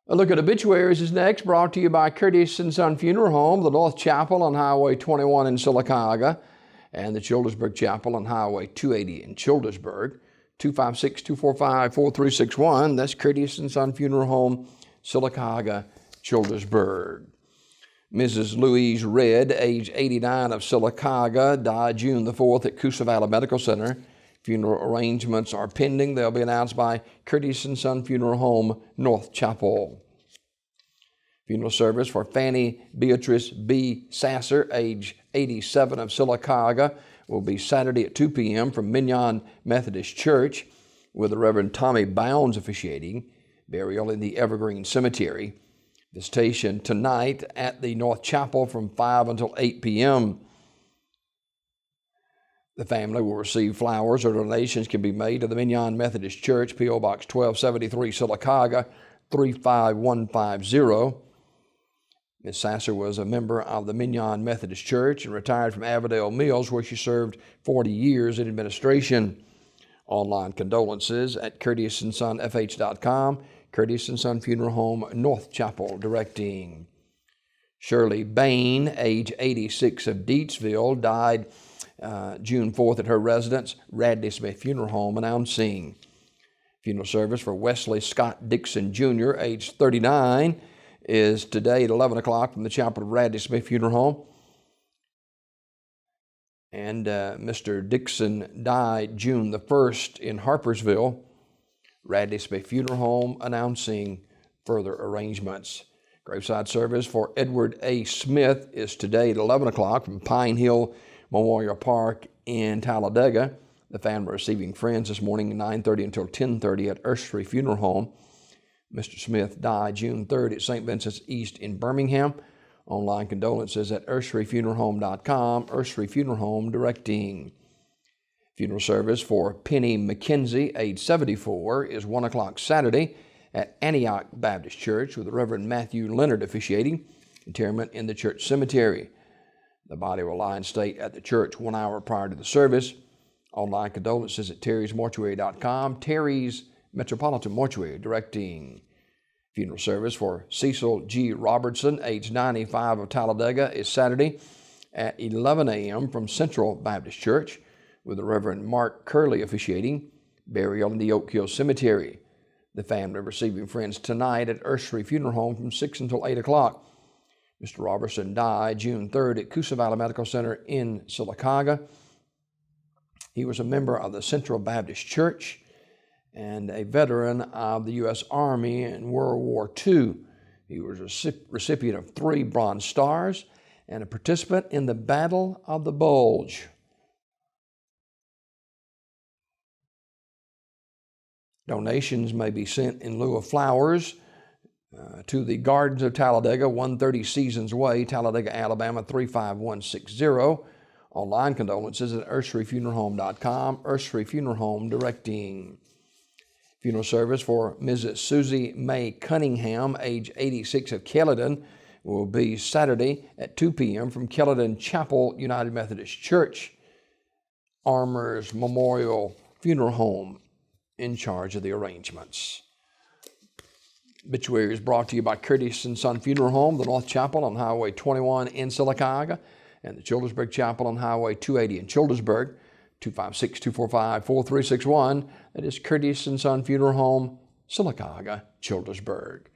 A look at obituaries is next, brought to you by Curtis & Son Funeral Home, the North Chapel on Highway 21 in Sylacauga, and the Childersburg Chapel on Highway 280 in Childersburg. 256-245-4361. That's Curtis & Son Funeral Home, Sylacauga, Childersburg. Mrs. Louise Red, age 89, of Sylacauga, died June the 4th at Coosa Valley Medical Center. Funeral arrangements are pending. They'll be announced by Curtis & Son Funeral Home, North Chapel. Funeral service for Fanny Beatrice B. Sasser, age 87, of Sylacauga, will be Saturday at 2 p.m. from Mignon Methodist Church, with the Reverend Tommy Bounds officiating. Burial in the Evergreen Cemetery. Visitation tonight at the North Chapel from 5 until 8 p.m. The family will receive flowers, or donations can be made to the Mignon Methodist Church, P.O. Box 1273, Sylacauga, 35150. Ms. Sasser was a member of the Mignon Methodist Church and retired from Avondale Mills, where she served 40 years in administration. Online condolences at curtisonfh.com. Curtis & Son Funeral Home, North Chapel, directing. Shirley Bain, age 86, of Deatsville, died June 4th at her residence, Radley Smith Funeral Home, announcing. Funeral service for Wesley Scott Dixon Jr., age 39, is today at 11 o'clock from the Chapel of Radley Smith Funeral Home. And Mr. Dixon died June the 1st in Harpersville. Radley Smith Funeral Home announcing further arrangements. Graveside service for Edward A. Smith is today at 11 o'clock from Pine Hill Memorial Park in Talladega. The family receiving friends this morning at 9:30 until 10:30 at Ursery Funeral Home. Mr. Smith died June 3rd at St. Vincent's East in Birmingham. Online condolences at urseryfuneralhome.com. Ursery Funeral Home directing. Funeral service for Penny McKenzie, age 74, is 1 o'clock Saturday at Antioch Baptist Church, with the Reverend Matthew Leonard officiating. Interment in the church cemetery. The body will lie in state at the church 1 hour prior to the service. Online condolences at terrysmortuary.com. Terry's Metropolitan Mortuary directing. Funeral service for Cecil G. Robertson, age 95, of Talladega, is Saturday at 11 a.m. from Central Baptist Church, with the Reverend Mark Curley officiating. Burial in the Oak Hill Cemetery. The family receiving friends tonight at Ursery Funeral Home from 6 until 8 o'clock. Mr. Robertson died June 3rd at Coosa Valley Medical Center in Sylacauga. He was a member of the Central Baptist Church and a veteran of the U.S. Army in World War II. He was a recipient of 3 Bronze Stars and a participant in the Battle of the Bulge. Donations may be sent in lieu of flowers to the Gardens of Talladega, 130 Seasons Way, Talladega, Alabama, 35160. Online condolences at urseryfuneralhome.com. Ursery Funeral Home directing. Funeral service for Mrs. Susie Mae Cunningham, age 86, of Kellyton, will be Saturday at 2 p.m. from Kellyton Chapel United Methodist Church. Armours Memorial Funeral Home in charge of the arrangements. Obituary is brought to you by Curtis & Son Funeral Home, the North Chapel on Highway 21 in Sylacauga, and the Childersburg Chapel on Highway 280 in Childersburg. 256-245-4361. That is Curtis & Son Funeral Home, Sylacauga, Childersburg.